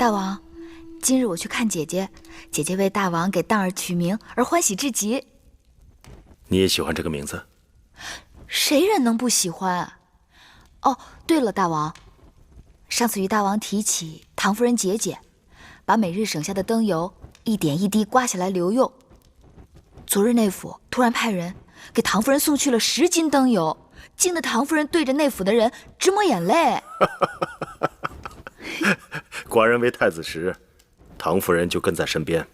大王，今日我去看姐姐，姐姐为大王给蛋儿取名而欢喜至极。你也喜欢这个名字？谁人能不喜欢？哦，对了，大王，上次与大王提起唐夫人节俭，把每日省下的灯油一点一滴刮下来留用。昨日内府突然派人给唐夫人送去了10斤灯油，惊得唐夫人对着内府的人直抹眼泪。寡人为太子时，唐夫人就跟在身边，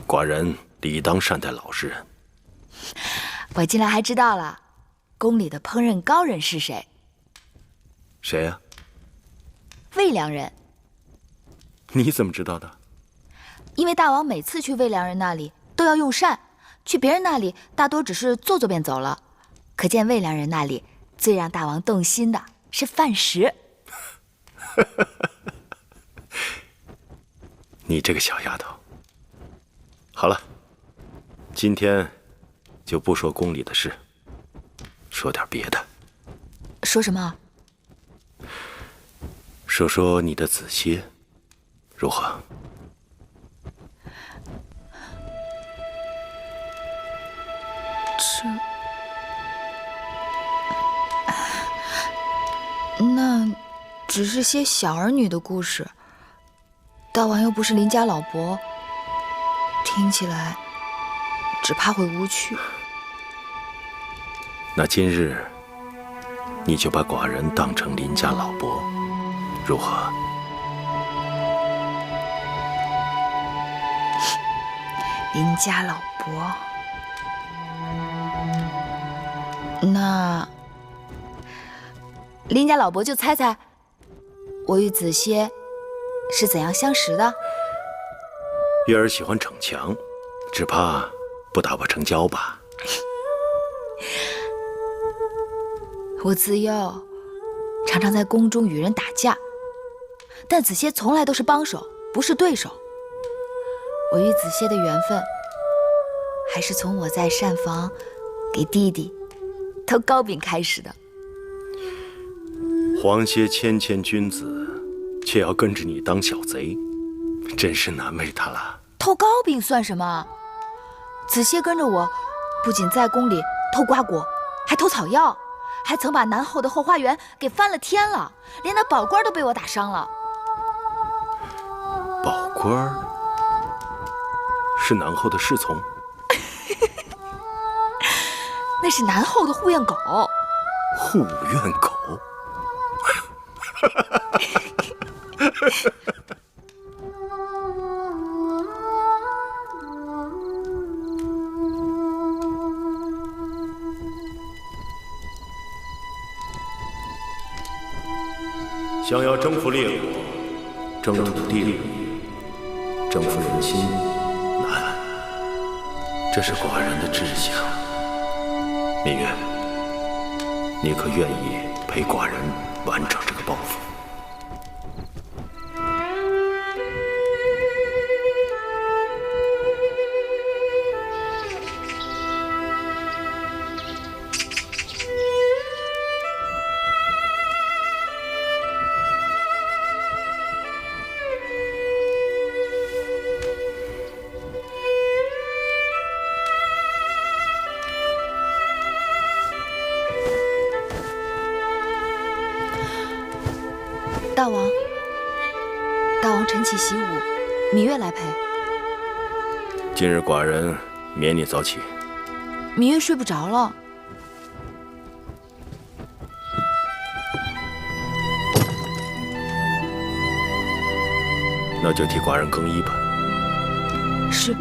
寡人理当善待老实人。我近来还知道了，宫里的烹饪高人是谁？谁呀？魏良人。你怎么知道的？因为大王每次去魏良人那里都要用膳，去别人那里大多只是坐坐便走了，可见魏良人那里最让大王动心的是饭食。你这个小丫头。好了，今天就不说宫里的事，说点别的。说什么？说说你的子歇如何？那只是些小儿女的故事，大王又不是邻家老伯，听起来只怕会无趣。那今日你就把寡人当成邻家老伯，如何？邻家老伯，那邻家老伯就猜猜，我与子歇是怎样相识的？月儿喜欢逞强，只怕不打不成交吧。我自幼常常在宫中与人打架，但子歇从来都是帮手，不是对手。我与子歇的缘分，还是从我在膳房给弟弟偷糕饼开始的。皇歇谦谦君子，却要跟着你当小贼，真是难为他了。偷糕饼算什么？子歇跟着我，不仅在宫里偷瓜果，还偷草药，还曾把南后的后花园给翻了天了，连那宝官都被我打伤了。宝官是南后的侍从？那是南后的护院狗。护院狗？想要征服列国，征土地，征服人心难，这是寡人的志向。芈月，你可愿意陪寡人完成这个抱负？大王晨起习武，芈月来陪。今日寡人免你早起。芈月睡不着了。那就替寡人更衣吧。是。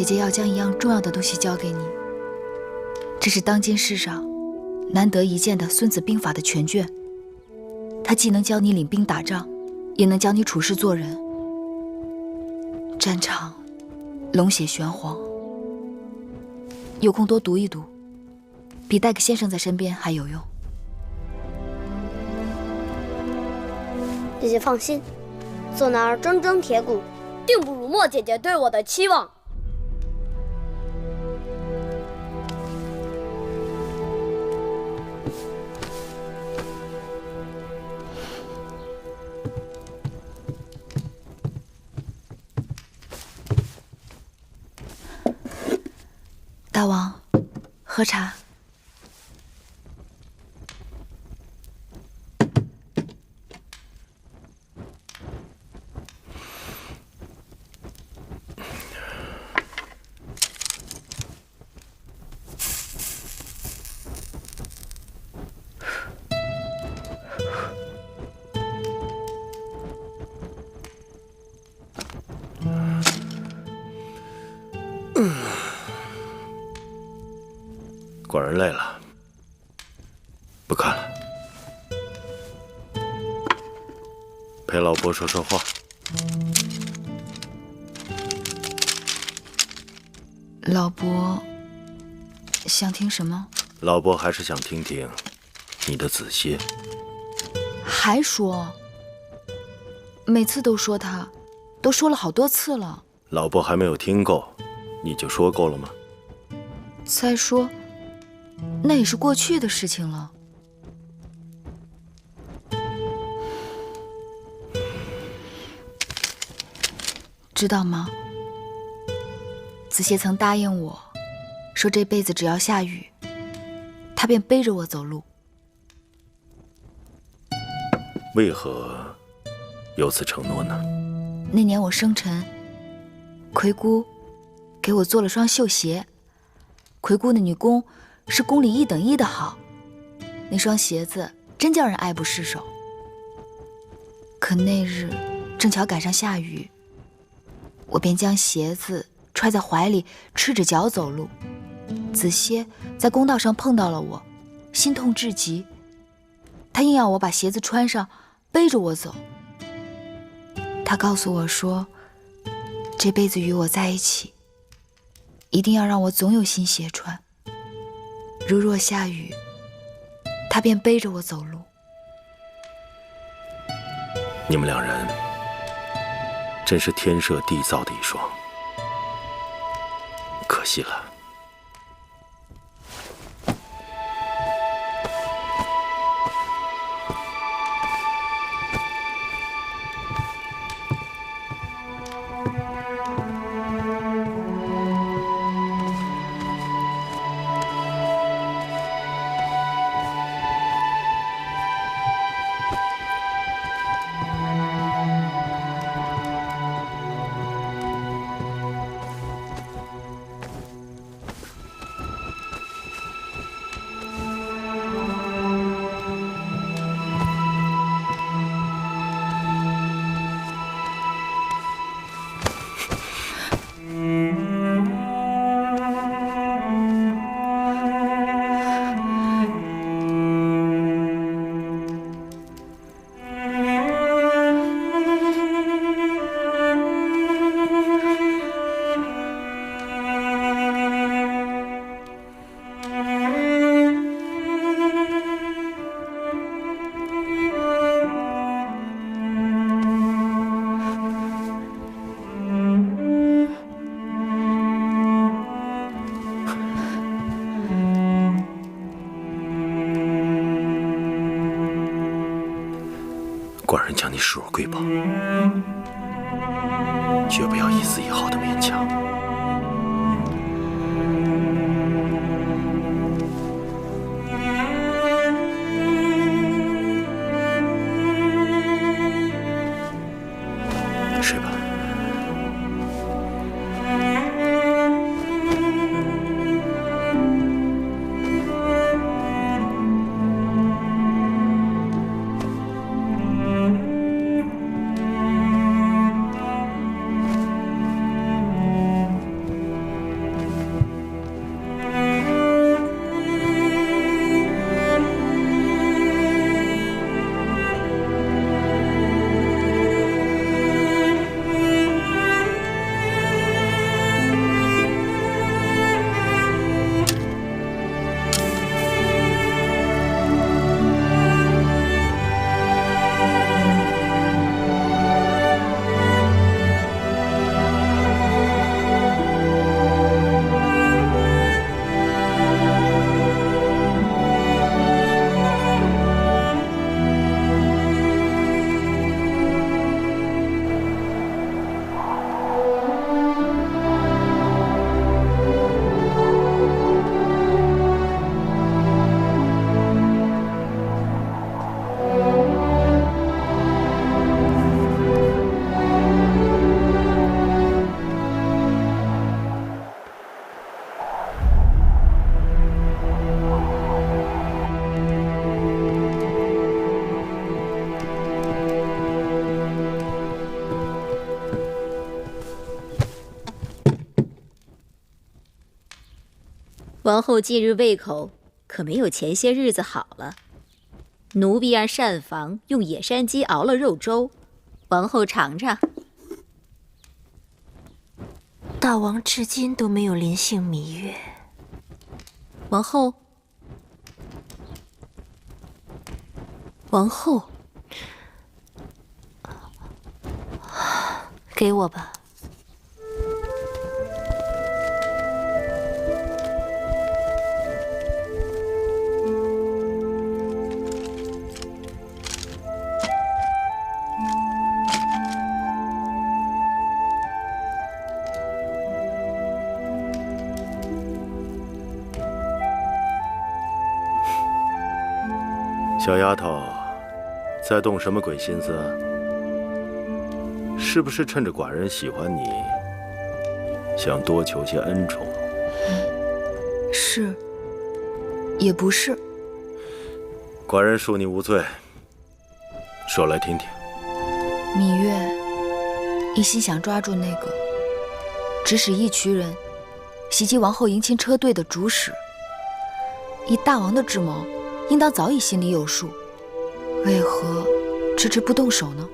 姐要将一样重要的东西交给你，这是当今世上难得一见的《孙子兵法》的全卷。它既能教你领兵打仗，也能教你处事做人。战场龙血玄黄，有空多读一读，比带个先生在身边还有用。姐姐放心，做男儿铮铮铁骨，定不辱没姐姐对我的期望。大王，喝茶。寡人累了，不看了，陪老伯说说话。老伯想听什么？老伯还是想听听你的子歇。还说？每次都说他，都说了好多次了。老伯还没有听够，你就说够了吗？再说，那也是过去的事情了。知道吗？子歇曾答应我，说这辈子只要下雨，他便背着我走路。为何有此承诺呢？那年我生辰，魁姑给我做了双绣鞋。魁姑的女工是宫里1等1的好，那双鞋子真叫人爱不释手。可那日正巧赶上下雨，我便将鞋子揣在怀里，赤着脚走路。子歇在公道上碰到了我，心痛至极，他硬要我把鞋子穿上，背着我走。他告诉我说，这辈子与我在一起，一定要让我总有新鞋穿。如若下雨，他便背着我走路。你们两人真是天设地造的一双，可惜了。寡人将你视若瑰宝，绝不要一丝一毫的勉强。睡吧。王后近日胃口可没有前些日子好了。奴婢让膳房用野山鸡熬了肉粥，王后尝尝。大王至今都没有临幸芈月。王后，给我吧。小丫头，在动什么鬼心思？是不是趁着寡人喜欢你，想多求些恩宠？是，也不是。寡人恕你无罪，说来听听。芈月一心想抓住那个指使一群人袭击王后迎亲车队的主使，以大王的智谋，应当早已心里有数，为何迟迟不动手呢？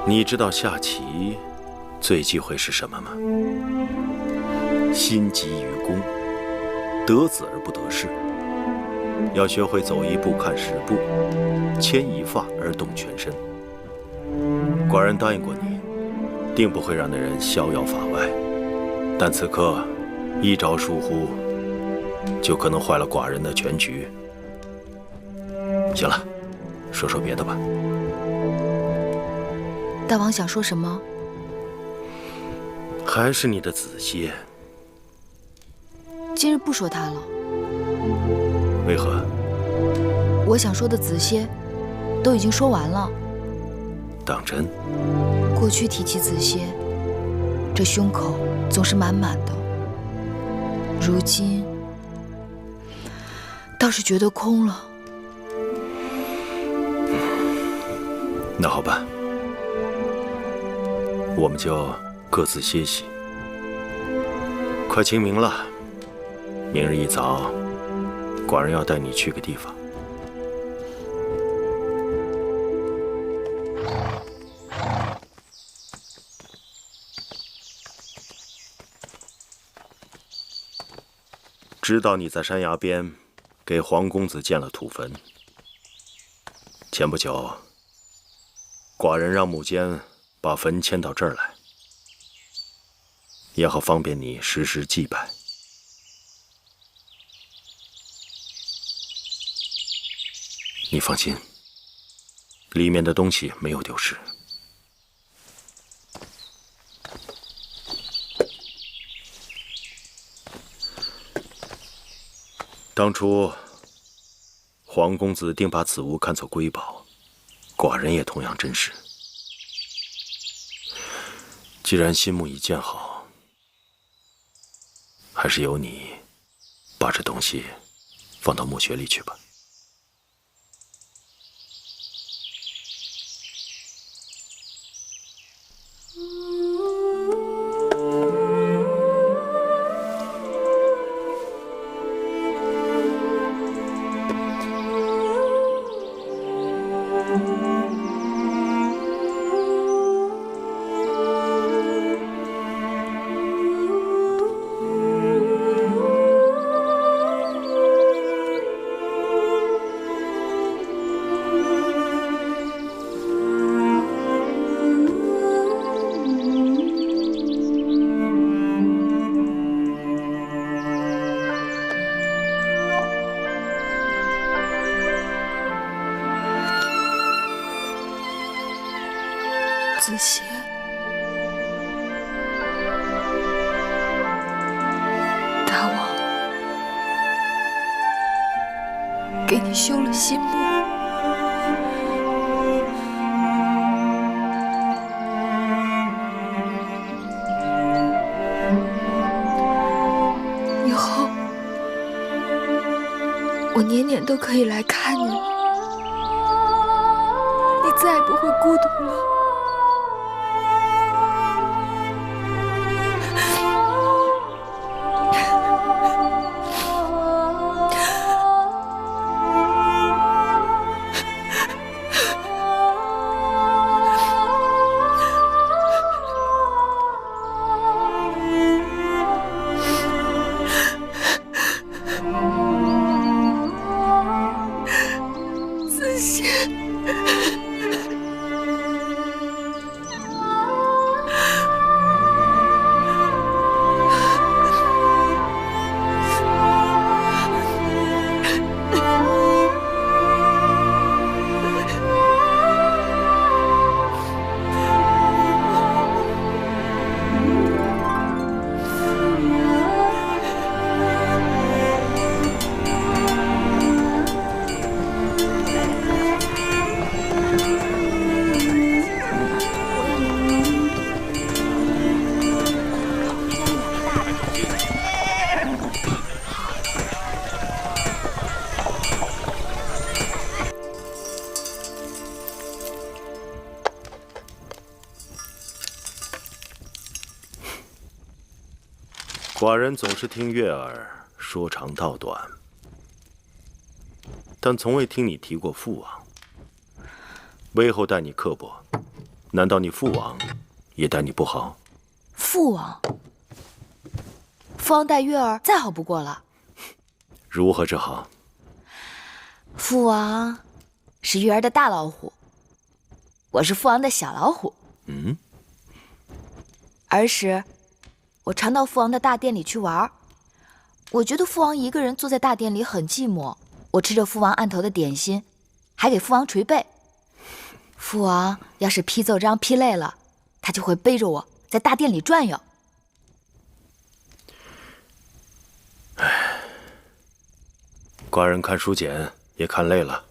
你知道下棋最忌讳是什么吗？心急于攻，得子而不得势。要学会走一步看10步，牵一发而动全身。寡人答应过你，定不会让那人逍遥法外。但此刻一朝疏忽，就可能坏了寡人的全局。行了，说说别的吧。大王想说什么？还是你的子歇。今日不说他了。为何？我想说的子歇都已经说完了。当真？过去提起子歇，这胸口总是满满的，如今倒是觉得空了。那好吧，我们就各自歇息。快清明了，明日一早，寡人要带你去个地方。知道你在山崖边给黄公子建了土坟。前不久，寡人让木坚把坟迁到这儿来，也好方便你时时祭拜。你放心，里面的东西没有丢失。当初，黄公子定把此物看作瑰宝，寡人也同样珍视。既然心木已建好，还是由你把这东西放到墓穴里去吧。子歇，大王给你修了新墓，以后我年年都可以来看你，你再也不会孤独了。寡人总是听月儿说长道短，但从未听你提过父王。魏后待你刻薄，难道你父王也待你不好？父王，父王待月儿再好不过了。如何是好？父王是月儿的大老虎，我是父王的小老虎。嗯。儿时，我常到父王的大殿里去玩，我觉得父王一个人坐在大殿里很寂寞。我吃着父王案头的点心，还给父王捶背。父王要是批奏章批累了，他就会背着我在大殿里转悠。寡人看书简也看累了。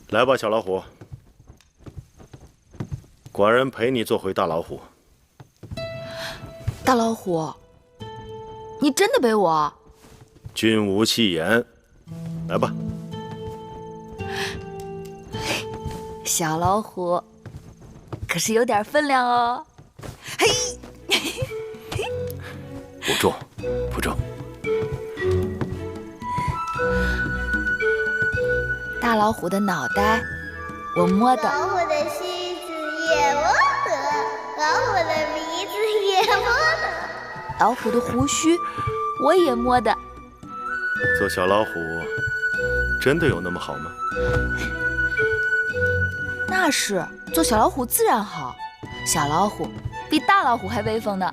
来吧，小老虎，寡人陪你做回大老虎。大老虎，你真的背我？君无戏言，来吧。小老虎，可是有点分量哦。嘿，不重，不重。大老虎的脑袋，我摸的；老虎的须子也摸得，老虎的鼻子也摸得，老虎的胡须，我也摸的。做小老虎真的有那么好吗？那是，做小老虎自然好。小老虎比大老虎还威风呢。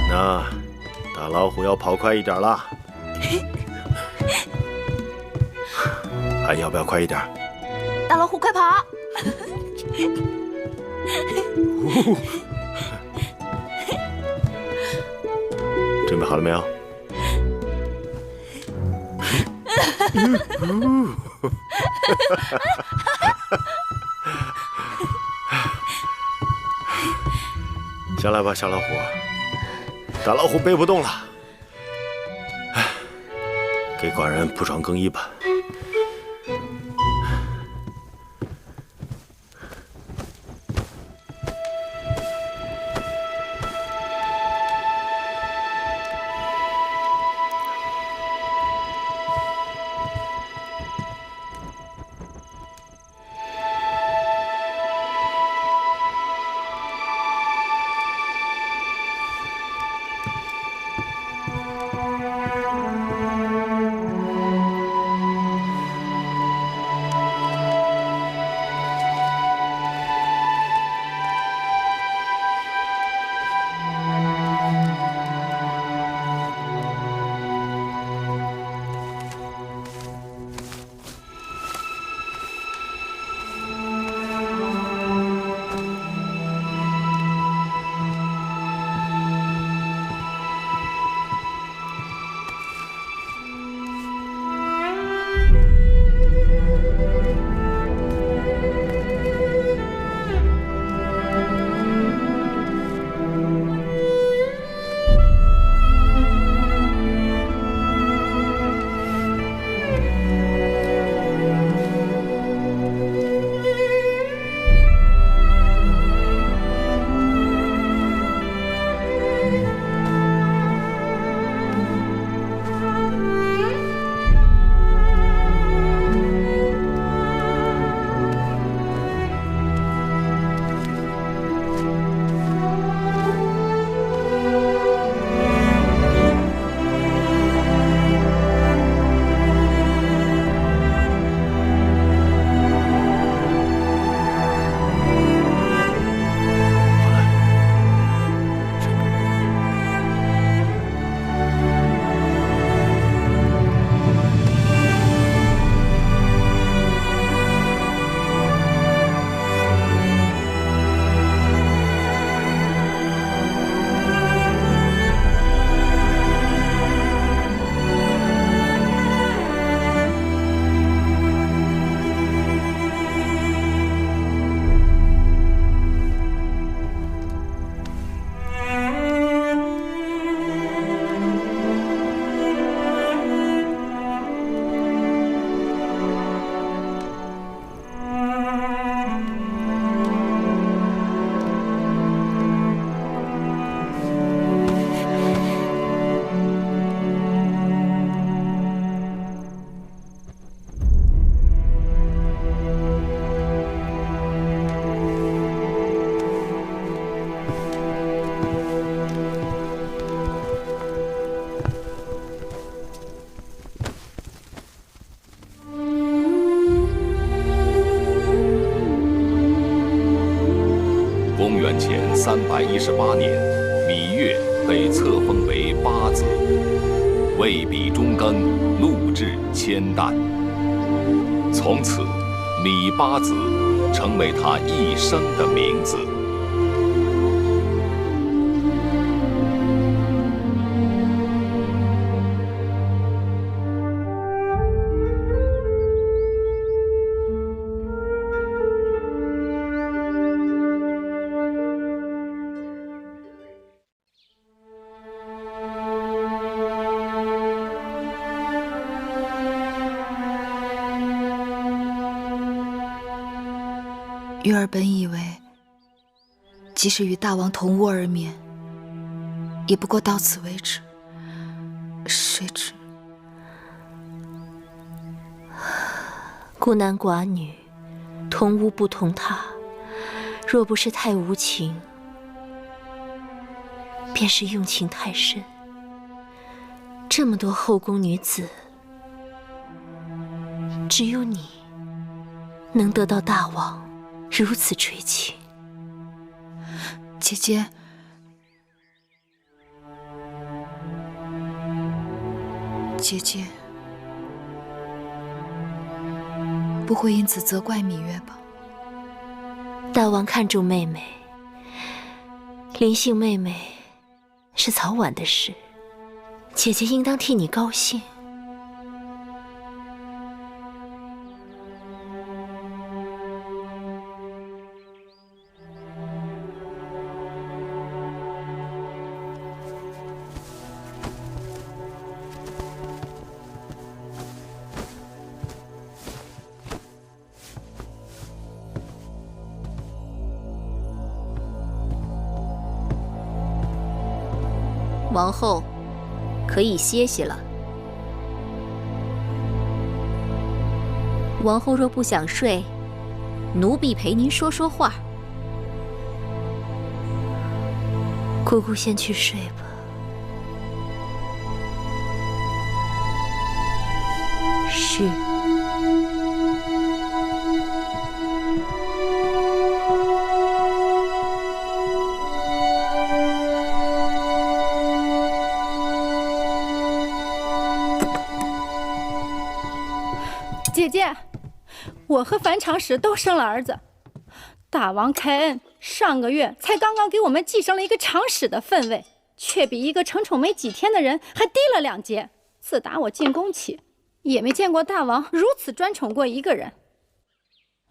那大老虎要跑快一点啦。还要不要快一点？大老虎快跑！准备好了没有？下来吧，小老虎。大老虎背不动了，给寡人铺床更衣吧。公元前318年，芈月被册封为八子，未比中耕，禄至千担。从此，芈八子成为他一生的名字。月儿本以为，即使与大王同屋而眠，也不过到此为止。谁知孤男寡女，同屋不同榻，若不是太无情，便是用情太深。这么多后宫女子，只有你能得到大王如此垂青。姐姐，姐姐不会因此责怪芈月吧？大王看重妹妹，临幸妹妹是早晚的事，姐姐应当替你高兴。王后，可以歇息了。王后若不想睡，奴婢陪您说说话。姑姑先去睡吧。是。姐姐，我和樊长史都生了儿子，大王开恩，上个月才刚刚给我们继承了一个长史的分位，却比一个承宠没几天的人还低了2阶。自打我进宫起，也没见过大王如此专宠过一个人。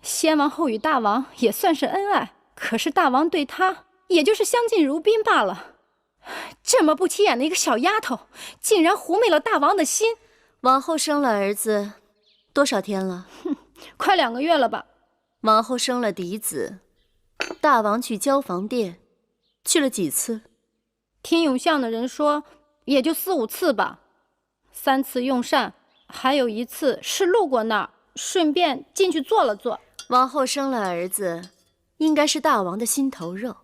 先王后与大王也算是恩爱，可是大王对他也就是相敬如宾罢了。这么不起眼的一个小丫头，竟然狐媚了大王的心。王后生了儿子多少天了？快2个月了吧。王后生了嫡子，大王去交房殿去了几次？听永巷的人说，也就4、5次吧。3次用膳，还有1次是路过那儿，顺便进去坐了坐。王后生了儿子，应该是大王的心头肉。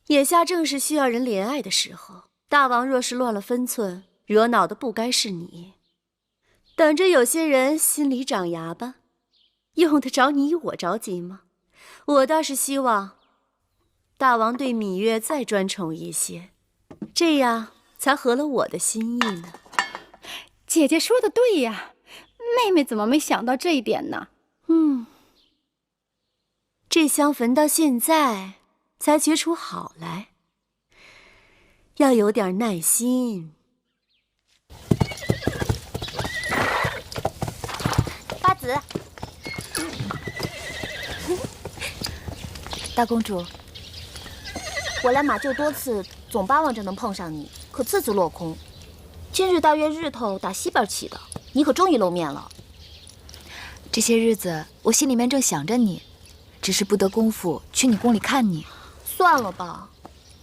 眼下正是需要人怜爱的时候，大王若是乱了分寸，惹恼的不该是你。等着有些人心里长牙吧，用得着你我着急吗？我倒是希望大王对芈月再专宠一些，这样才合了我的心意呢。姐姐说的对呀，妹妹怎么没想到这一点呢？这香焚到现在才觉出好来，要有点耐心。八子，大公主，我来马厩多次，总巴望着能碰上你，可次次落空。今日大约日头打西边起的，你可终于露面了。这些日子我心里面正想着你，只是不得功夫去你宫里看你。算了吧，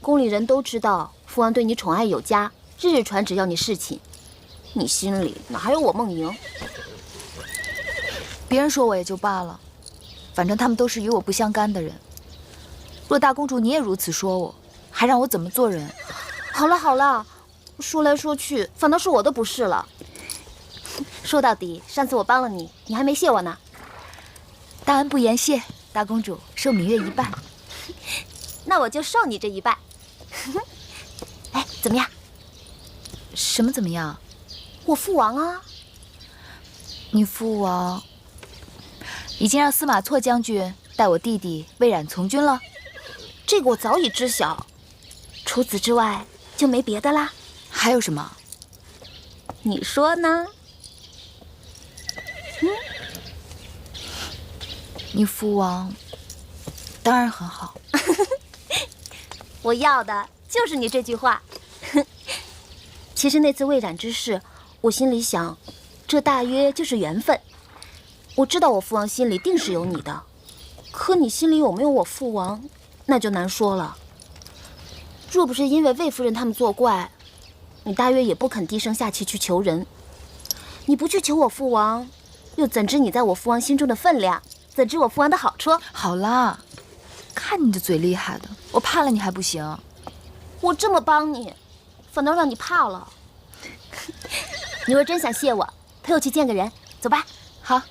宫里人都知道父王对你宠爱有加，日日传旨要你侍寝，你心里哪还有我梦莹？别人说我也就罢了，反正他们都是与我不相干的人。若大公主你也如此说我，还让我怎么做人？好了好了，说来说去，反倒是我的不是了。说到底，上次我帮了你，你还没谢我呢。大恩不言谢，大公主受芈月一半。那我就受你这一拜。哎，怎么样？什么怎么样？我父王啊！你父王已经让司马错将军带我弟弟魏冉从军了。这个我早已知晓。除此之外就没别的啦。还有什么？你说呢？你父王当然很好。我要的就是你这句话。其实那次魏冉之事，我心里想，这大约就是缘分。我知道我父王心里定是有你的，可你心里有没有我父王，那就难说了。若不是因为魏夫人他们作怪，你大约也不肯低声下气去求人。你不去求我父王，又怎知你在我父王心中的分量？怎知我父王的好处？好啦，看你这嘴厉害的，我怕了你还不行？我这么帮你，反倒让你怕了。你若真想谢我，陪我去见个人，走吧。好。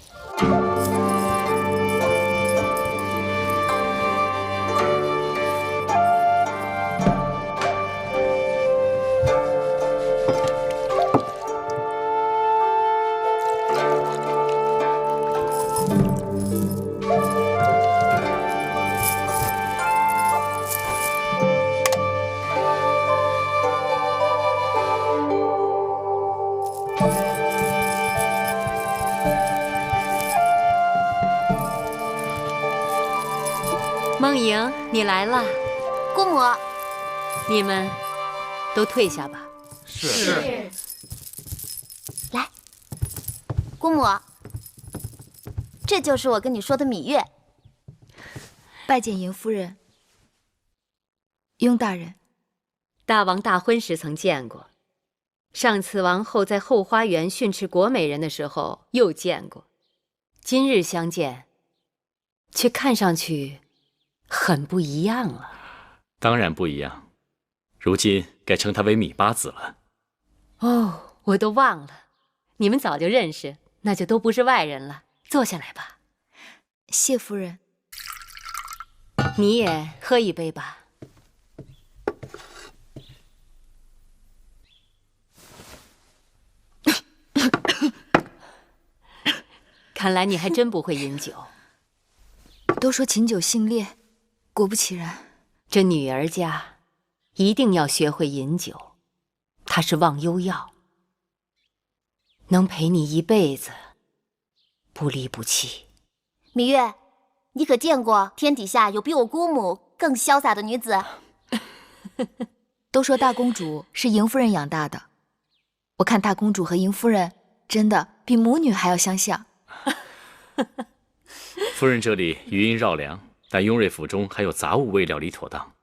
梦莹，你来了。姑母，你们都退下吧。是。来，姑母，这就是我跟你说的芈月。拜见迎夫人。雍大人，大王大婚时曾见过，上次王后在后花园训斥国美人的时候又见过，今日相见，却看上去很不一样了。当然不一样，如今该称他为芈八子了。哦，我都忘了，你们早就认识，那就都不是外人了。坐下来吧。谢夫人。你也喝一杯吧。看来你还真不会饮酒。都说琴酒性烈，果不其然。这女儿家一定要学会饮酒，它是忘忧药，能陪你一辈子，不离不弃。芈月，你可见过天底下有比我姑母更潇洒的女子？都说大公主是迎夫人养大的，我看大公主和迎夫人真的比母女还要相像。夫人这里余音绕梁，但雍瑞府中还有杂物未料理妥当。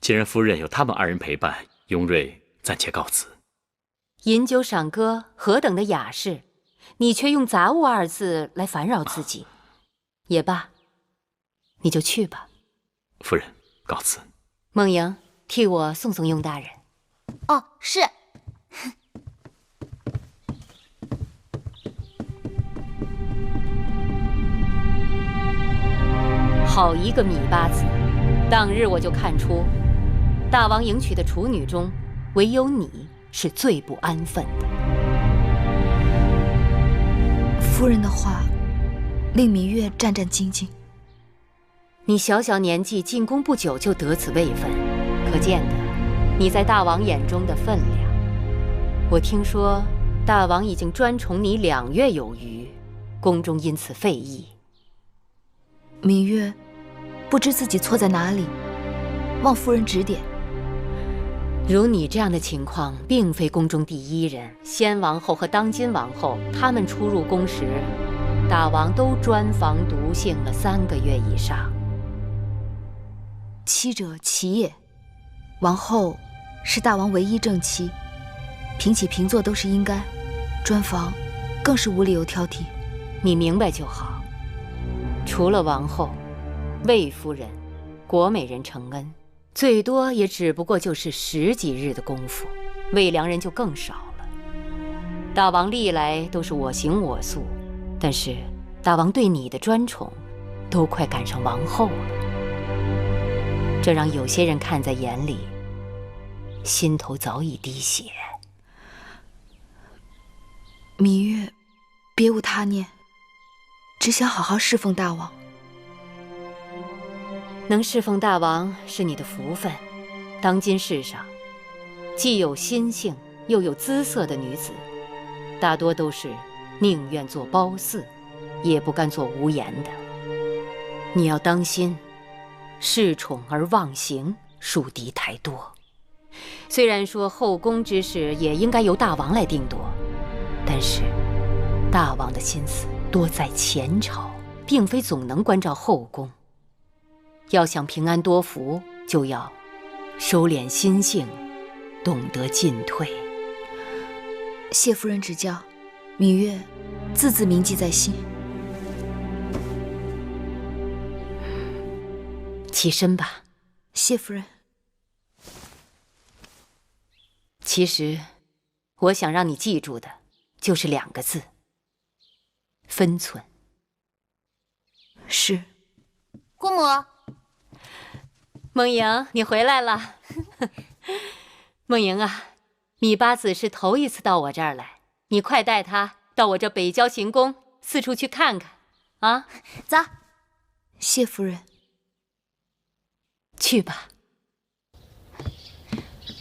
既然夫人有他们二人陪伴，雍瑞暂且告辞。饮酒赏歌何等的雅事，你却用杂物二字来烦扰自己。也罢，你就去吧。夫人，告辞。梦莹，替我送送雍大人。哦，是。好一个芈八子！当日我就看出，大王迎娶的处女中，唯有你是最不安分的。夫人的话令芈月战战兢兢。你小小年纪进宫不久就得此位分，可见得你在大王眼中的分量。我听说大王已经专宠你2月有余，宫中因此废议。芈月不知自己错在哪里，望夫人指点。如你这样的情况，并非宫中第一人。先王后和当今王后，他们出入宫时，大王都专房独幸了3个月以上。妻者妻也，王后是大王唯一正妻，平起平坐都是应该，专房更是无理由挑剔。你明白就好。除了王后、魏夫人、国美人承恩，最多也只不过就是10几日的功夫，魏良人就更少了。大王历来都是我行我素，但是大王对你的专宠，都快赶上王后了。这让有些人看在眼里，心头早已滴血。芈月，别无他念，只想好好侍奉大王。能侍奉大王是你的福分。当今世上，既有心性又有姿色的女子，大多都是宁愿做褒姒，也不甘做无颜的。你要当心，恃宠而忘形，树敌太多。虽然说后宫之事也应该由大王来定夺，但是大王的心思多在前朝，并非总能关照后宫。要想平安多福，就要收敛心性，懂得进退。谢夫人指教，芈月字字铭记在心。起身吧。谢夫人。其实，我想让你记住的，就是2个字：分寸。是。姑母，梦莹，你回来了。梦莹啊，芈八子是头一次到我这儿来，你快带她到我这北郊行宫四处去看看，啊！走。谢夫人。去吧。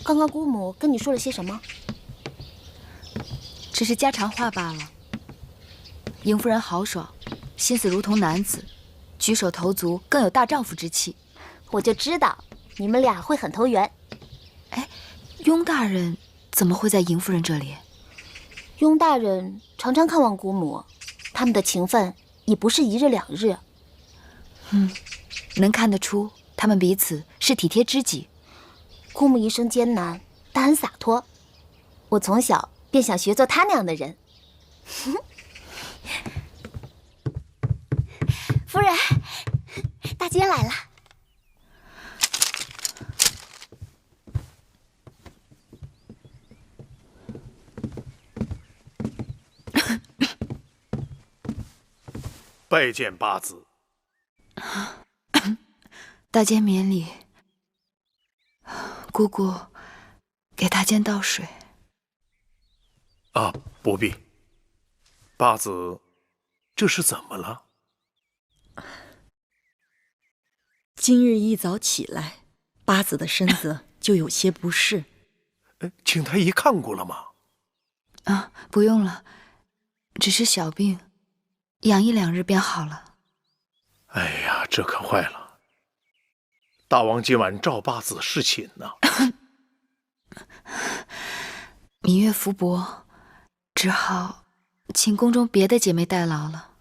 刚刚姑母跟你说了些什么？只是家常话罢了。邢夫人豪爽，心思如同男子，举手投足更有大丈夫之气。我就知道你们俩会很投缘。哎，雍大人怎么会在邢夫人这里？雍大人常常看望姑母，他们的情分也不是1日2日。能看得出他们彼此是体贴知己。姑母一生艰难，但很洒脱。我从小便想学做她那样的人。夫人，大姐来了。拜见八子。大监免礼。姑姑，给大监倒水。啊，不必。八子，这是怎么了？今日一早起来，八子的身子就有些不适。请太医看过了吗？啊，不用了，只是小病，养1、2日便好了。哎呀，这可坏了！大王今晚召八子侍寝呢。芈月福薄，只好请宫中别的姐妹代劳了。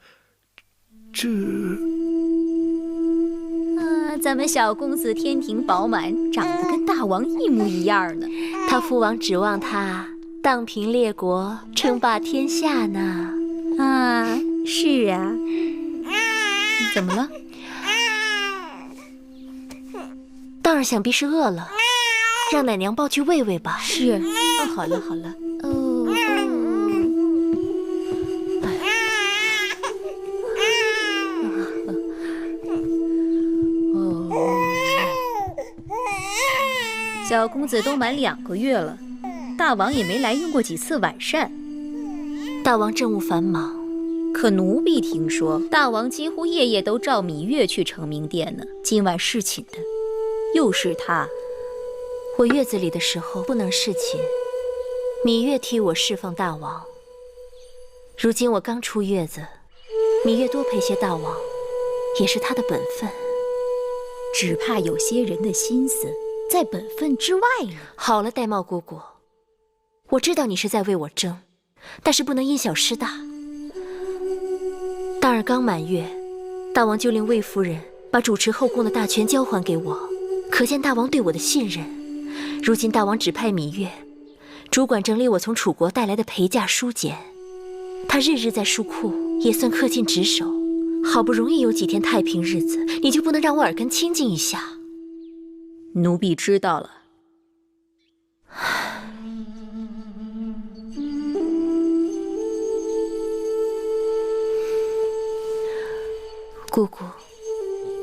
咱们小公子天庭饱满，长得跟大王一模一样呢。他父王指望他荡平列国，称霸天下呢。啊，是啊。怎么了？当然想必是饿了，让奶娘抱去喂喂吧。是。哦，好了好了。小公子都满2个月了，大王也没来用过几次晚膳。大王政务繁忙，可奴婢听说大王几乎夜夜都召芈月去承明殿呢。今晚侍寝的又是他。我月子里的时候不能侍寝，芈月替我侍奉大王。如今我刚出月子，芈月多陪些大王，也是她的本分。只怕有些人的心思在本分之外呢。好了，玳瑁姑姑，我知道你是在为我争，但是不能因小失大。大儿刚满月，大王就令魏夫人把主持后宫的大权交还给我，可见大王对我的信任。如今大王指派芈月主管整理我从楚国带来的陪嫁书简，她日日在书库，也算恪尽职守。好不容易有几天太平日子，你就不能让我耳根清净一下？奴婢知道了。姑姑，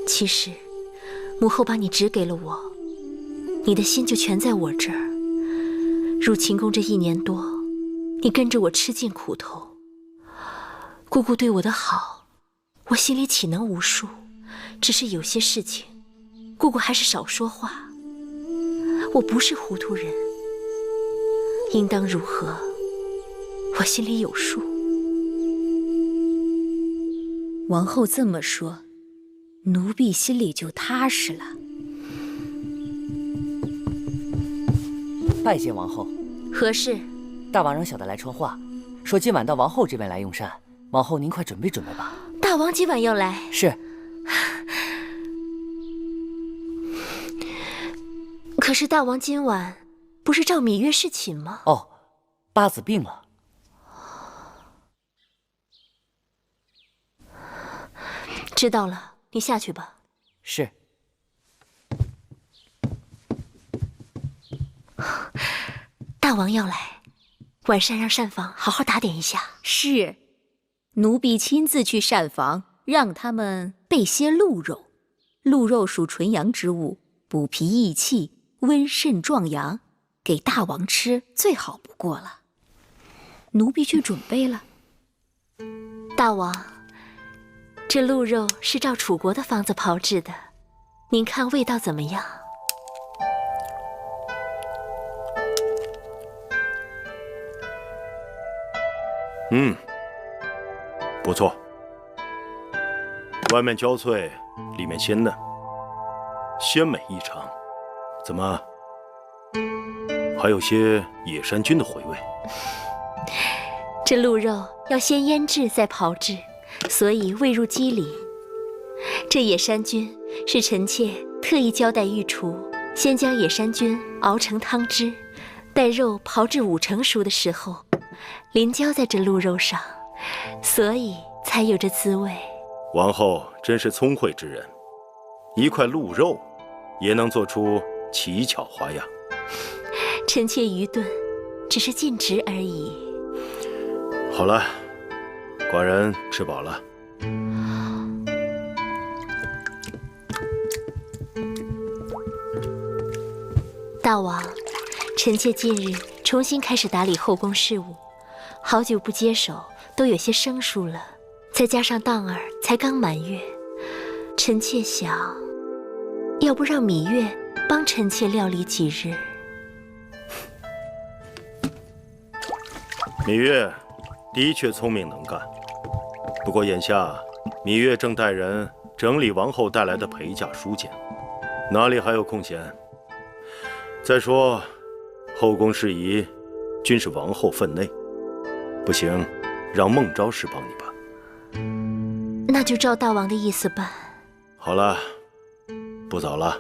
其实母后把你指给了我，你的心就全在我这儿。入秦宫这1年多，你跟着我吃尽苦头，姑姑对我的好，我心里岂能无数？只是有些事情，姑姑还是少说话。我不是糊涂人，应当如何，我心里有数。王后这么说，奴婢心里就踏实了。拜见王后。何事？大王让小的来传话，说今晚到王后这边来用膳。王后您快准备准备吧。大王今晚要来？是。可是大王今晚不是召芈月侍寝吗？哦，八子病了。知道了，你下去吧。是。大王要来，晚膳让膳房好好打点一下。是，奴婢亲自去膳房，让他们备些鹿肉。鹿肉属纯阳之物，补脾益气，温肾壮阳，给大王吃最好不过了。奴婢去准备了。大王，这鹿肉是照楚国的方子炮制的，您看味道怎么样？不错，外面焦脆，里面鲜嫩，鲜美异常。怎么，还有些野山菌的回味？这鹿肉要先腌制再炮制，所以味入肌里。这野山菌是臣妾特意交代御厨，先将野山菌熬成汤汁，待肉炮至5成熟的时候，淋浇在这鹿肉上，所以才有这滋味。王后真是聪慧之人，一块鹿肉也能做出奇巧花样。臣妾愚钝，只是尽职而已。好了，寡人吃饱了。大王，臣妾近日重新开始打理后宫事务，好久不接手，都有些生疏了。再加上当儿才刚满月，臣妾想，要不让芈月帮臣妾料理几日？芈月的确聪明能干，不过眼下芈月正带人整理王后带来的陪嫁书简，哪里还有空闲？再说，后宫事宜均是王后分内，不行，让孟昭氏帮你吧。那就照大王的意思办。好了，不早了。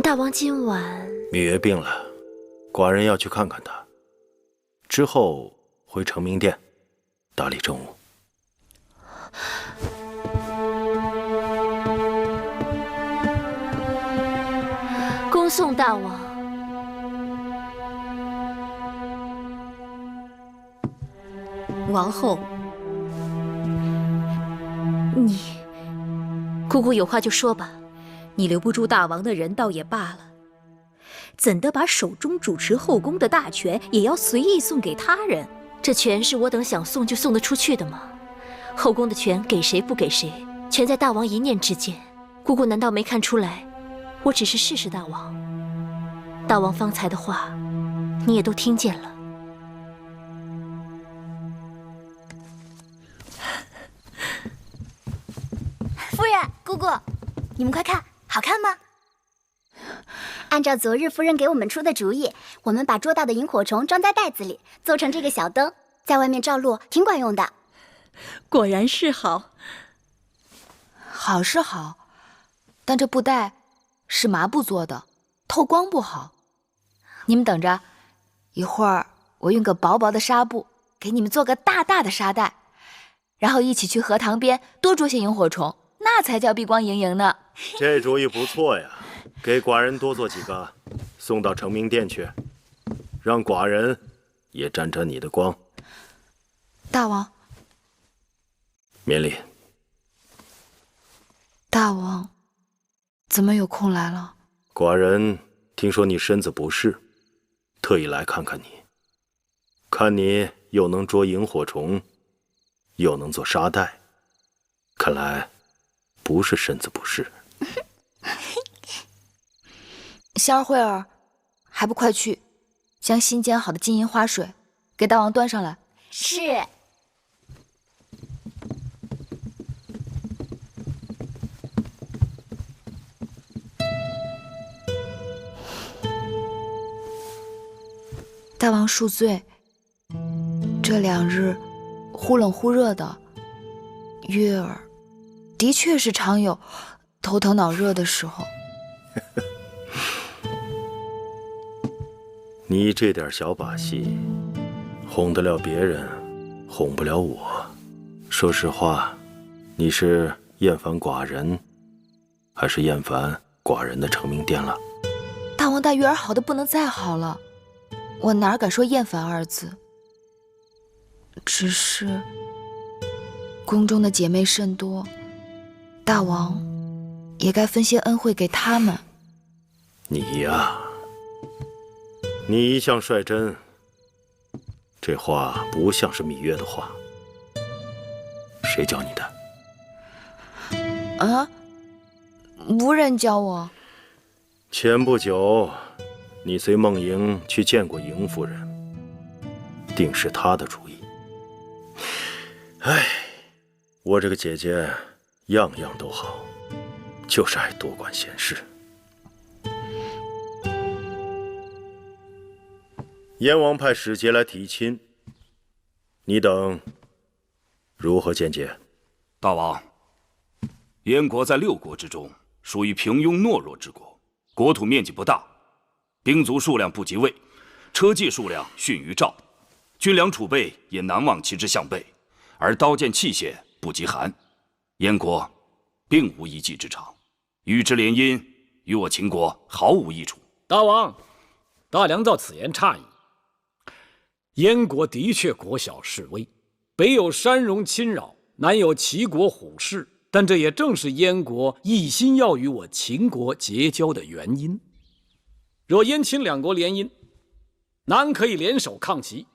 大王今晚……芈月病了，寡人要去看看她，之后回承明殿打理政务。恭送大王。王后，姑姑有话就说吧。你留不住大王的人倒也罢了，怎的把手中主持后宫的大权也要随意送给他人？这权是我等想送就送得出去的吗？后宫的权给谁不给谁，全在大王一念之间。姑姑难道没看出来，我只是试试大王？大王方才的话，你也都听见了。夫人、姑姑，你们快看，好看吗？按照昨日夫人给我们出的主意，我们把捉到的萤火虫装在袋子里，做成这个小灯，在外面照路挺管用的。果然是好。好是好，但这布袋是麻布做的，透光不好。你们等着，一会儿我用个薄薄的纱布给你们做个大大的纱袋，然后一起去荷塘边多捉些萤火虫，那才叫碧光莹莹呢。这主意不错呀，给寡人多做几个，送到承明殿去，让寡人也沾沾你的光。大王，免礼。大王，怎么有空来了？寡人听说你身子不适，特意来看看你。看你又能捉萤火虫，又能做沙袋，看来不是身子不适。香儿、慧儿，还不快去，将新煎好的金银花水给大王端上来。是。大王恕罪，这2日忽冷忽热的，月儿的确是常有头疼脑热的时候。你这点小把戏，哄得了别人，哄不了我。说实话，你是厌烦寡人，还是厌烦寡人的成名店了？大王待月儿好的不能再好了，我哪敢说厌烦2字？只是宫中的姐妹甚多，大王也该分些恩惠给她们。你呀，你一向率真，这话不像是芈月的话。谁教你的？啊？无人教我。前不久，你随孟莹去见过莹夫人，定是她的主意。哎，我这个姐姐样样都好，就是爱多管闲事。燕王派使节来提亲，你等如何见解？大王，燕国在6国之中属于平庸懦弱之国，国土面积不大，兵卒数量不及魏，车骑数量逊于赵，军粮储备也难望其之项背，而刀剑器械不及韩。燕国并无一技之长，与之联姻，与我秦国毫无益处。大王，大良造此言差矣。燕国的确国小势微，北有山戎侵扰，南有齐国虎视，但这也正是燕国一心要与我秦国结交的原因。若燕秦2国联姻，南可以联手抗齐，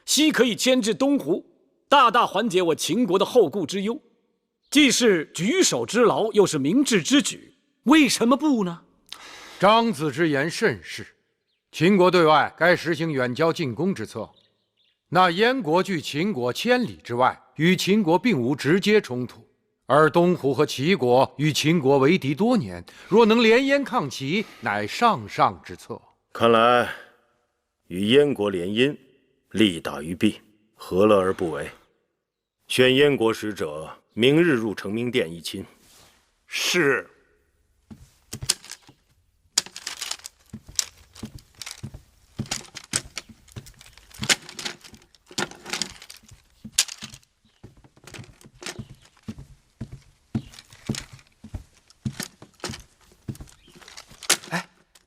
西可以牵制东胡，大大缓解我秦国的后顾之忧，既是举手之劳，又是明智之举，为什么不呢？张子之言甚是，秦国对外该实行远交近攻之策。那燕国距秦国千里之外，与秦国并无直接冲突，而东胡和齐国与秦国为敌多年，若能联燕抗齐，乃上上之策。看来与燕国联姻，利大于弊，何乐而不为？选燕国使者，明日入成明殿议亲。是。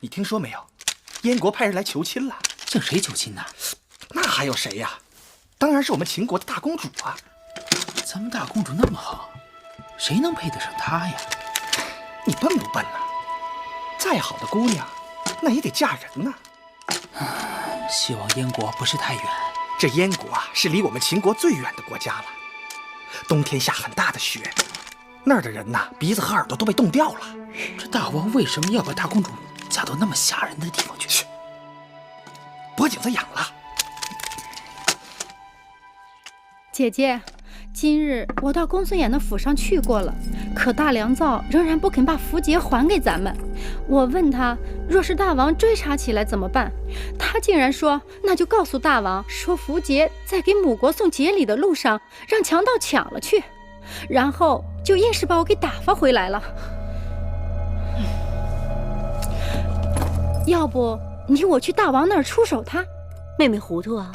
你听说没有？燕国派人来求亲了。向谁求亲呢？那还有谁呀？当然是我们秦国的大公主啊！咱们大公主那么好，谁能配得上她呀？你笨不笨呢？再好的姑娘，那也得嫁人呢。希望燕国不是太远。这燕国啊，是离我们秦国最远的国家了。冬天下很大的雪，那儿的人呐，鼻子和耳朵都被冻掉了。这大王为什么要把大公主嫁到那么吓人的地方去？脖颈子痒了。姐姐，今日我到公孙衍的府上去过了，可大良造仍然不肯把符节还给咱们。我问他，若是大王追查起来怎么办？他竟然说，那就告诉大王，说符节在给母国送节礼的路上让强盗抢了去，然后就硬是把我给打发回来了。要不你我去大王那儿出手他？妹妹糊涂啊，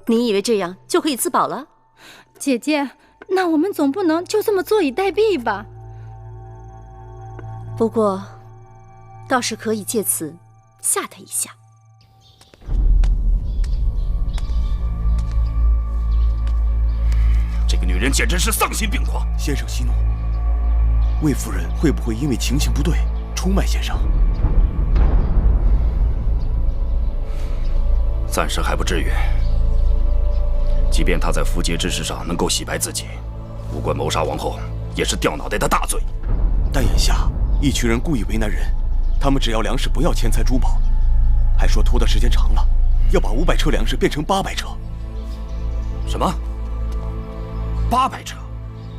你以为这样就可以自保了？姐姐，那我们总不能就这么坐以待毙吧？不过，倒是可以借此吓他一下。这个女人简直是丧心病狂！先生息怒，魏夫人会不会因为情形不对出卖先生？暂时还不至于。即便他在符节之事上能够洗白自己，无关谋杀王后，也是掉脑袋的大罪。但眼下一群人故意为难人，他们只要粮食，不要钱财珠宝，还说拖的时间长了，要把500车粮食变成800车。什么？800车？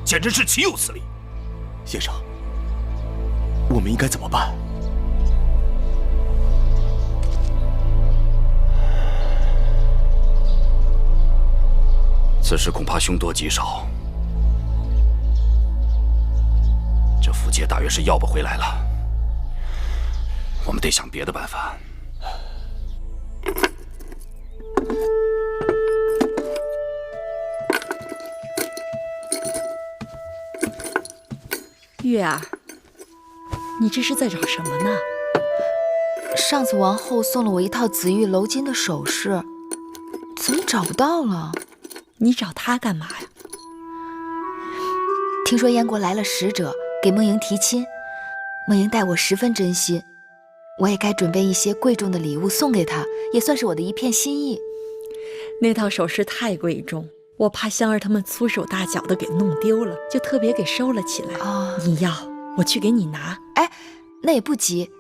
简直是岂有此理！先生，我们应该怎么办？此事恐怕凶多吉少。这符节大约是要不回来了，我们得想别的办法。月儿，你这是在找什么呢？上次王后送了我一套紫玉鎏金的首饰，怎么找不到了？你找她干嘛呀？听说燕国来了使者，给梦莹提亲，梦莹待我十分真心，我也该准备一些贵重的礼物送给她，也算是我的一片心意。那套首饰太贵重，我怕香儿他们粗手大脚的给弄丢了，就特别给收了起来。你要，我去给你拿。哎，那也不急，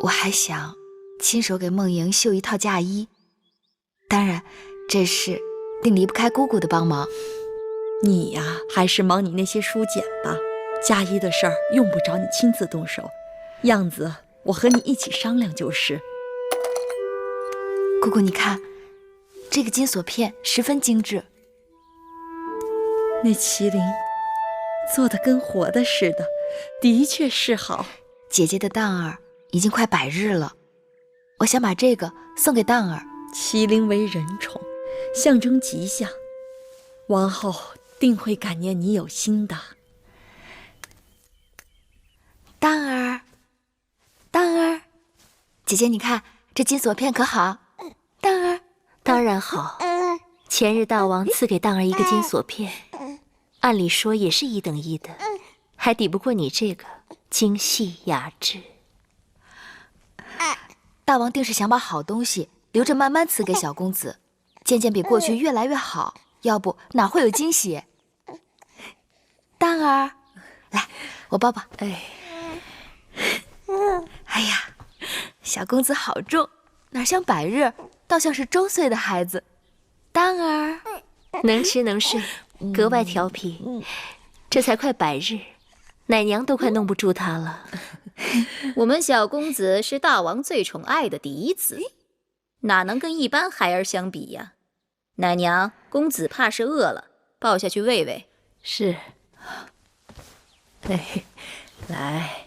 我还想亲手给梦莹绣一套嫁衣，当然，这事定离不开姑姑的帮忙。你呀，还是忙你那些书简吧。嫁衣的事儿用不着你亲自动手，样子我和你一起商量就是。姑姑，你看，这个金锁片十分精致。那麒麟做的跟活的似的，的确是好。姐姐的当儿已经快100日了，我想把这个送给当儿。麒麟为人宠，象征吉祥，王后定会感念你有心的。当儿，当儿，姐姐你看这金锁片可好？当儿，当然好。前日大王赐给当儿一个金锁片，按理说也是1等1的，还抵不过你这个精细雅致。大王定是想把好东西留着慢慢赐给小公子，渐渐比过去越来越好，要不哪会有惊喜？当儿，来，我抱抱。哎呀，小公子好重，哪像100日，倒像是周岁的孩子。当儿，能吃能睡，格外调皮。这才快100日，奶娘都快弄不住他了。我们小公子是大王最宠爱的嫡子，哪能跟一般孩儿相比呀？奶娘，公子怕是饿了，抱下去喂喂。是。来。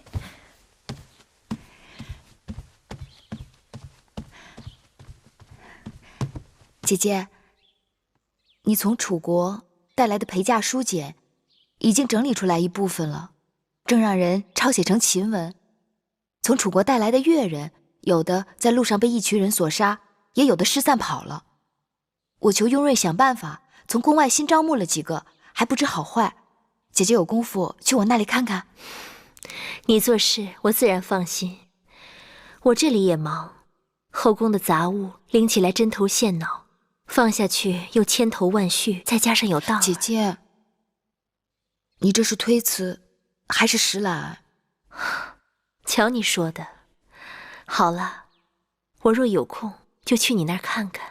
姐姐，你从楚国带来的陪嫁书简已经整理出来一部分了，正让人抄写成秦文。从楚国带来的越人，有的在路上被一群人所杀，也有的失散跑了。我求雍瑞想办法，从宫外新招募了几个，还不知好坏。姐姐有功夫去我那里看看。你做事我自然放心，我这里也忙，后宫的杂物拎起来针头线脑，放下去又千头万绪，再加上有当儿。姐姐，你这是推辞还是实懒？瞧你说的。好了，我若有空就去你那儿看看。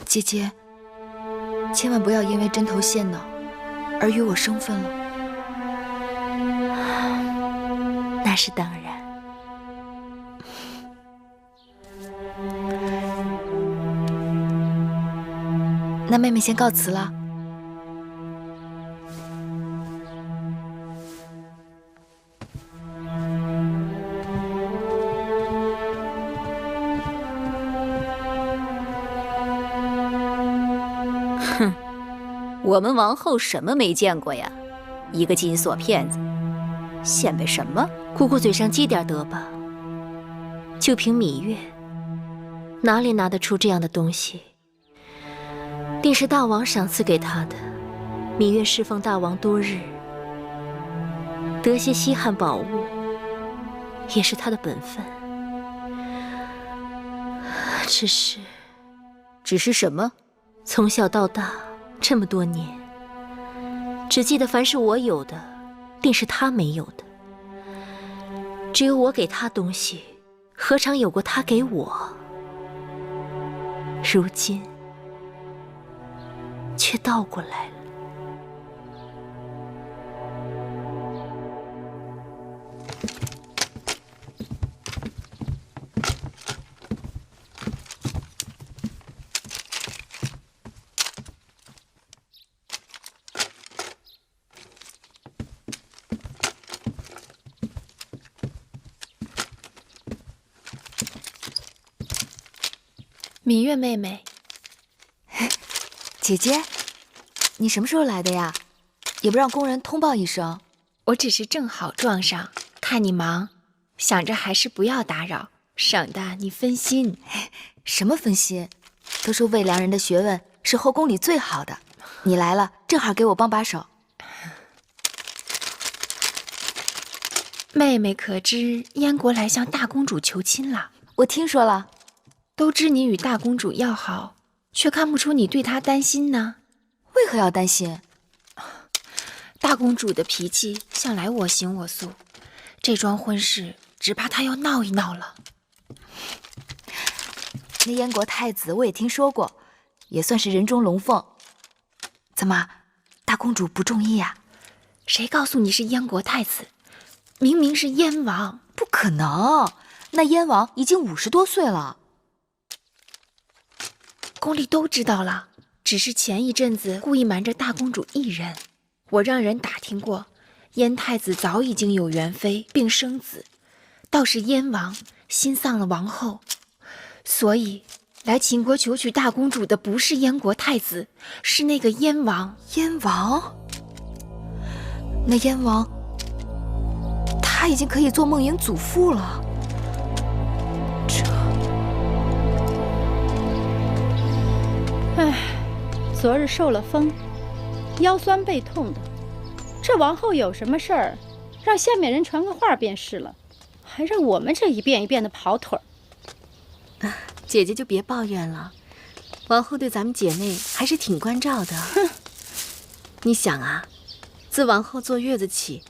姐姐，千万不要因为针头线脑而与我生分了。那是当然。那妹妹先告辞了。哼，我们王后什么没见过呀？一个金锁片子，显摆什么？姑姑嘴上积点德吧。就凭芈月，哪里拿得出这样的东西？定是大王赏赐给她的。芈月侍奉大王多日，得些稀罕宝物，也是他的本分。只是什么？从小到大这么多年，只记得凡是我有的，定是他没有的。只有我给他东西，何尝有过他给我？如今却倒过来了。芈月妹妹，姐姐，你什么时候来的呀？也不让工人通报一声。我只是正好撞上，看你忙，想着还是不要打扰，省得你分心。什么分心？都说魏良人的学问是后宫里最好的，你来了正好给我帮把手。妹妹可知燕国来向大公主求亲了？我听说了。都知你与大公主要好，却看不出你对她担心呢。为何要担心？大公主的脾气向来我行我素，这桩婚事只怕她要闹一闹了。那燕国太子我也听说过，也算是人中龙凤。怎么，大公主不中意呀？谁告诉你是燕国太子？明明是燕王。不可能，那燕王已经50多岁了。宫里都知道了，只是前一阵子故意瞒着大公主一人。我让人打听过，燕太子早已经有元妃并生子，倒是燕王心丧了王后，所以来秦国求娶大公主的不是燕国太子，是那个燕王。燕王？那燕王，他已经可以做梦莹祖父了。唉，昨日受了风，腰酸背痛的。这王后有什么事儿，让下面人传个话便是了，还让我们这一遍一遍的跑腿儿。姐姐就别抱怨了，王后对咱们姐妹还是挺关照的。你想啊，自王后坐月子起，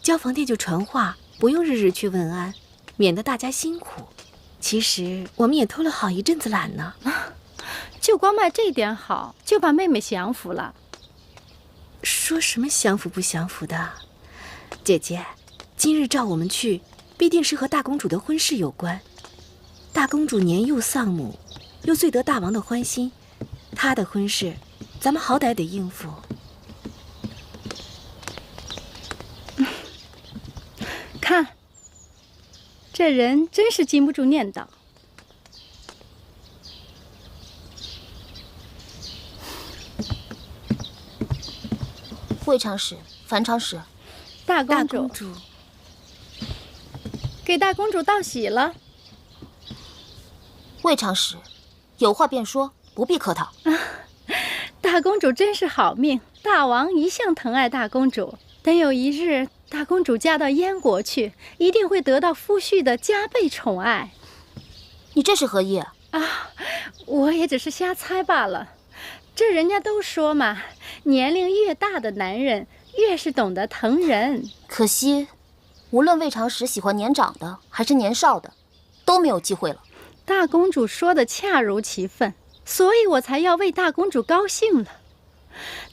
交房店就传话，不用日日去问安，免得大家辛苦。其实我们也偷了好一阵子懒呢。就光卖这点好，就把妹妹降服了。说什么降服不降服的？姐姐，今日召我们去，必定是和大公主的婚事有关。大公主年幼丧母，又最得大王的欢心，她的婚事，咱们好歹得应付。看，这人真是禁不住念叨。魏长史、樊长史，大公主，给大公主道喜了。魏长史，有话便说，不必客套。大公主真是好命，大王一向疼爱大公主，等有一日大公主嫁到燕国去，一定会得到夫婿的加倍宠爱。你这是何意啊？我也只是瞎猜罢了。这人家都说嘛，年龄越大的男人越是懂得疼人。可惜，无论魏长史喜欢年长的还是年少的，都没有机会了。大公主说的恰如其分，所以我才要为大公主高兴了。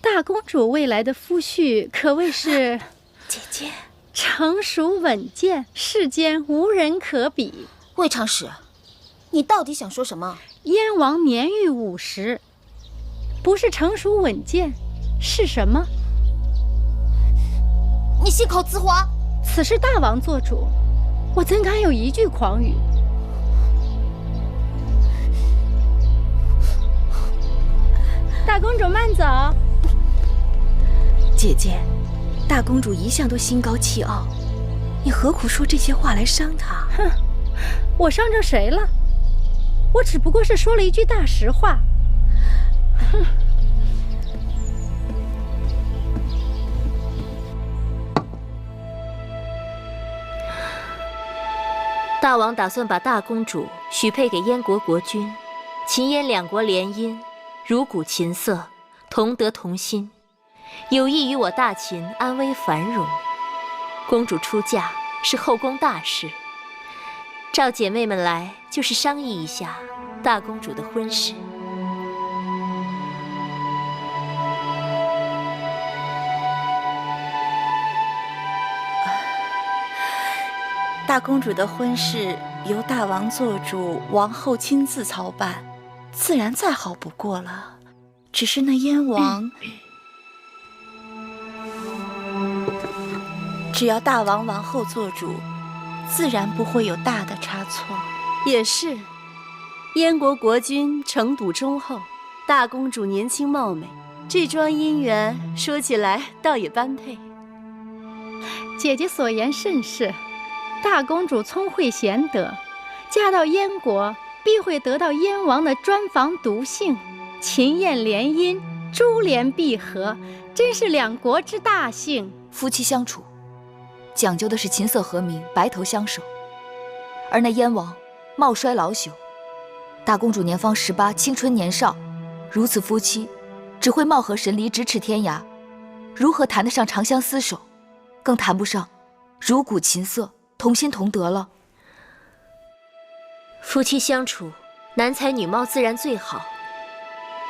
大公主未来的夫婿可谓是姐姐成熟稳健，世间无人可比。魏长史，你到底想说什么？燕王年逾50，不是成熟稳健，是什么？你信口雌黄！此事大王做主，我怎敢有一句狂语？大公主慢走。姐姐，大公主一向都心高气傲，你何苦说这些话来伤她？哼，我伤着谁了？我只不过是说了一句大实话。哼。大王打算把大公主许配给燕国国君，秦燕两国联姻，如鼓琴瑟，同德同心，有益于我大秦安危繁荣。公主出嫁是后宫大事，召姐妹们来就是商议一下大公主的婚事。大公主的婚事由大王做主，王后亲自操办，自然再好不过了。只是那燕王，只要大王王后做主，自然不会有大的差错。也是，燕国国君城堵忠厚，大公主年轻貌美，这桩姻缘说起来倒也般配。姐姐所言甚是。大公主聪慧贤德，嫁到燕国必会得到燕王的专房独幸，秦燕联姻，珠联璧合，真是两国之大幸。夫妻相处，讲究的是琴瑟和鸣，白头相守。而那燕王貌衰老朽，大公主年方18，青春年少，如此夫妻，只会貌合神离，咫尺天涯，如何谈得上长相厮守？更谈不上如鼓琴瑟，同心同德了。夫妻相处，男才女貌自然最好，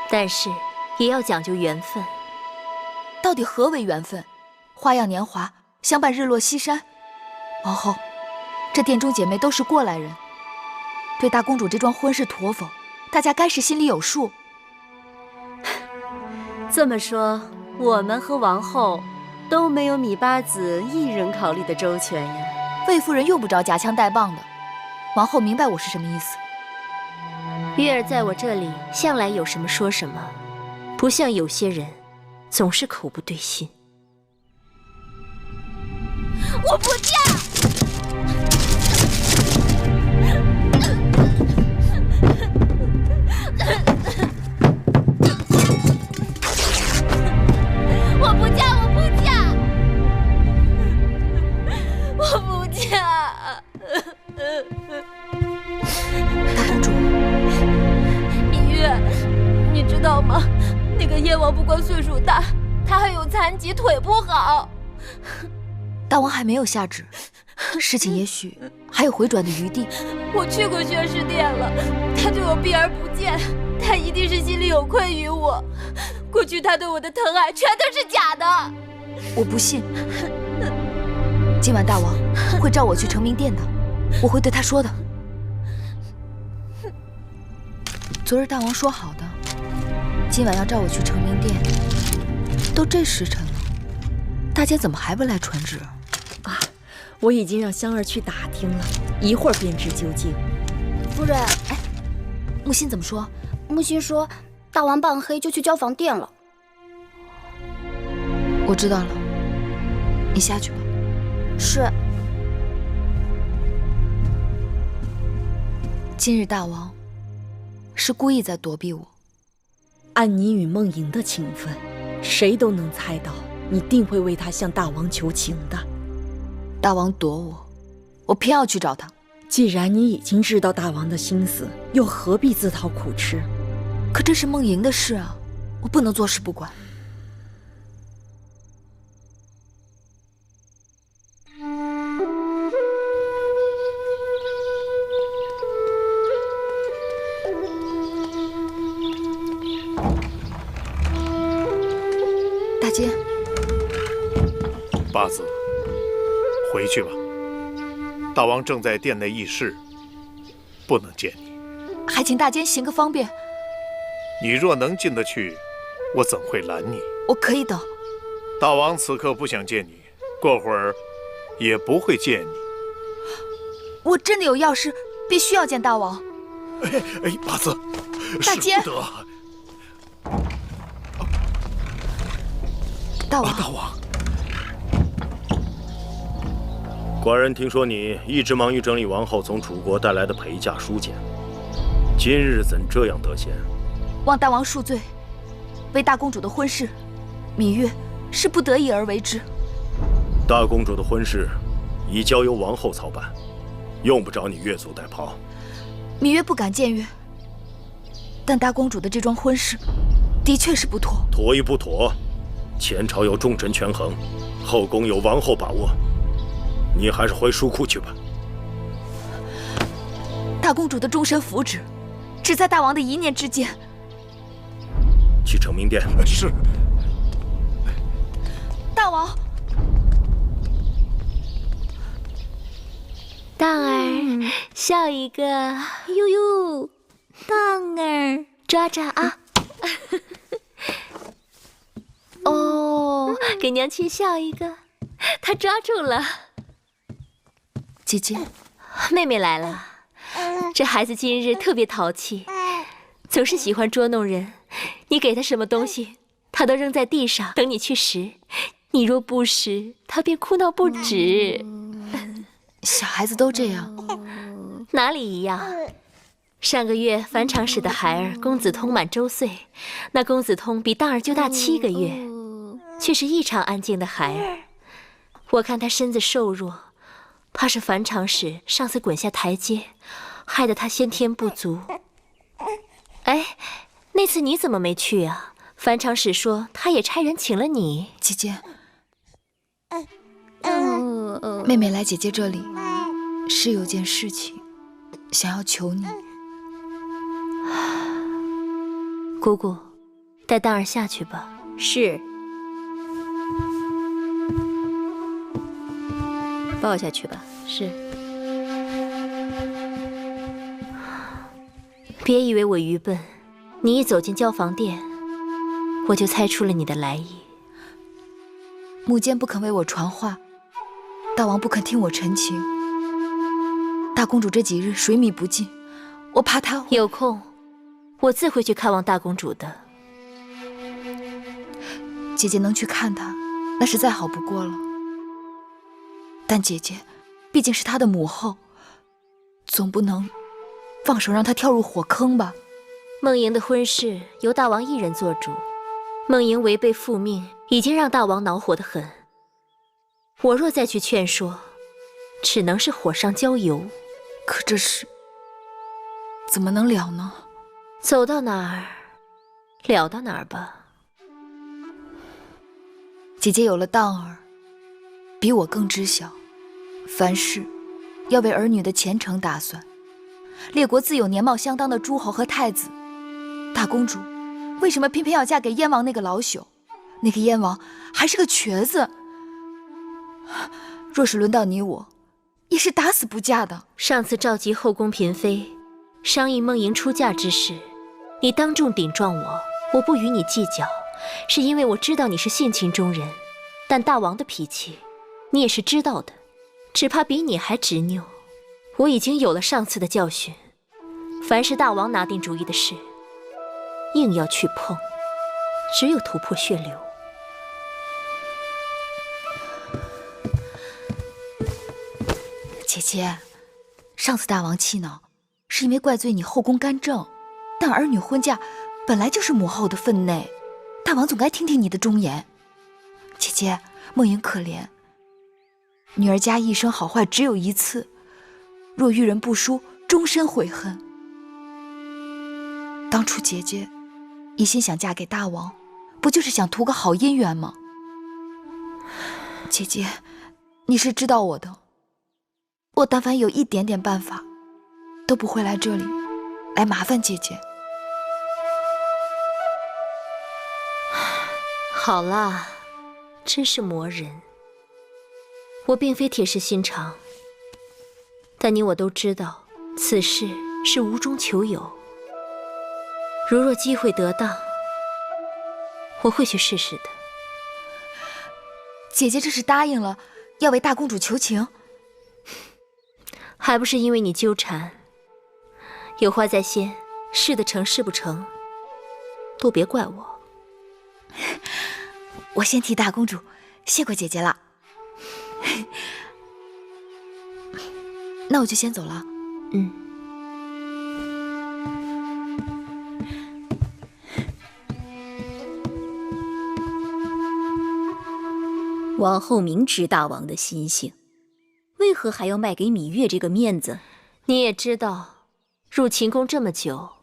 但是也要讲究缘分。到底何为缘分？花样年华，相伴日落西山。王后，这殿中姐妹都是过来人，对大公主这桩婚事妥否，大家该是心里有数。这么说，我们和王后都没有米八子一人考虑的周全呀。魏夫人用不着夹枪带棒的，王后明白我是什么意思。月儿在我这里向来有什么说什么，不像有些人总是口不对心。我不嫁！我不嫁！我不嫁！我不嫁！大公主，芈月，你知道吗？那个燕王不光岁数大，他还有残疾，腿不好。大王还没有下旨，事情也许还有回转的余地。我去过宣誓殿了，他对我避而不见，他一定是心里有愧于我。过去他对我的疼爱全都是假的。我不信。今晚大王会召我去承明殿的，我会对他说的。昨日大王说好的，今晚要召我去承明殿，都这时辰了，大家怎么还不来传旨？啊，我已经让香儿去打听了，一会儿便知究竟。夫人，哎，木心怎么说？木心说，大王半黑就去交房殿了。我知道了，你下去吧。是。今日大王是故意在躲避我。按你与梦莹的情分，谁都能猜到你定会为他向大王求情的。大王躲我，我偏要去找他。既然你已经知道大王的心思，又何必自讨苦吃？可这是梦莹的事啊，我不能坐视不管。大姐，八子，回去吧。大王正在殿内议事，不能见你。还请大监行个方便。你若能进得去，我怎会拦你？我可以等。大王此刻不想见你，过会儿也不会见你。我真的有要事，必须要见大王。哎，八子，大监，使不得。大王，大王。寡人听说你一直忙于整理王后从楚国带来的陪嫁书简，今日怎这样得闲？望大王恕罪，为大公主的婚事，芈月是不得已而为之。大公主的婚事已交由王后操办，用不着你越俎代庖。芈月不敢僭越，但大公主的这桩婚事，的确是不妥。妥与不妥，前朝有重臣权衡，后宫有王后把握，你还是回书库去吧。大公主的终身福祉，只在大王的一念之间。去承明殿。是。大王。荡儿，笑一个，呦呦，荡儿，抓抓啊！哦，给娘亲笑一个，她抓住了。姐姐，妹妹来了。这孩子今日特别淘气，总是喜欢捉弄人。你给他什么东西，他都扔在地上，等你去拾。你若不拾，他便哭闹不止。小孩子都这样。哪里一样？上个月樊长史的孩儿公子通满周岁，那公子通比荡儿就大7个月，却是异常安静的孩儿。我看他身子瘦弱，怕是樊长史上次滚下台阶，害得他先天不足。哎，那次你怎么没去啊？樊长史说他也差人请了你。姐姐，妹妹来姐姐这里是有件事情想要求你。姑姑，带荡儿下去吧。是。抱下去吧。是。别以为我愚笨，你一走进交房殿，我就猜出了你的来意。母监不肯为我传话，大王不肯听我陈情。大公主这几日水米不进，我怕她有空，我自会去看望大公主的。姐姐能去看她，那是再好不过了。但姐姐毕竟是她的母后，总不能放手让她跳入火坑吧？梦莹的婚事由大王一人做主，梦莹违背父命，已经让大王恼火得很。我若再去劝说，只能是火上浇油。可这事怎么能了呢？走到哪儿，了到哪儿吧。姐姐有了荡儿，比我更知晓，凡事要为儿女的前程打算。列国自有年貌相当的诸侯和太子，大公主为什么偏偏要嫁给燕王那个老朽？那个燕王还是个瘸子。若是轮到你我，也是打死不嫁的。上次召集后宫嫔妃，商议梦莹出嫁之事，你当众顶撞我，我不与你计较，是因为我知道你是性情中人，但大王的脾气，你也是知道的，只怕比你还执拗。我已经有了上次的教训，凡是大王拿定主意的事，硬要去碰，只有突破血流。姐姐，上次大王气恼，是因为怪罪你后宫干政，但儿女婚嫁本来就是母后的分内，大王总该听听你的忠言。姐姐，梦莹可怜，女儿家一生好坏只有一次，若遇人不淑，终身悔恨。当初姐姐一心想嫁给大王，不就是想图个好姻缘吗？姐姐，你是知道我的，我但凡有一点点办法，都不会来这里来麻烦姐姐。好啦，真是磨人。我并非铁石心肠，但你我都知道，此事是无中求有。如若机会得当，我会去试试的。姐姐这是答应了要为大公主求情，还不是因为你纠缠。有话在先，事得成事不成，都别怪我。我先替大公主谢过姐姐了。那我就先走了。王后明知大王的心性，为何还要卖给芈月这个面子？你也知道，入秦宫这么久，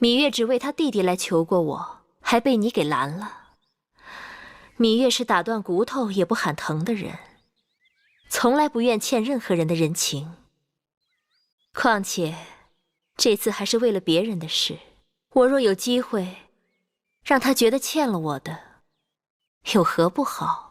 芈月只为他弟弟来求过我，还被你给拦了。芈月是打断骨头也不喊疼的人，从来不愿欠任何人的人情。况且，这次还是为了别人的事，我若有机会让他觉得欠了我的，有何不好？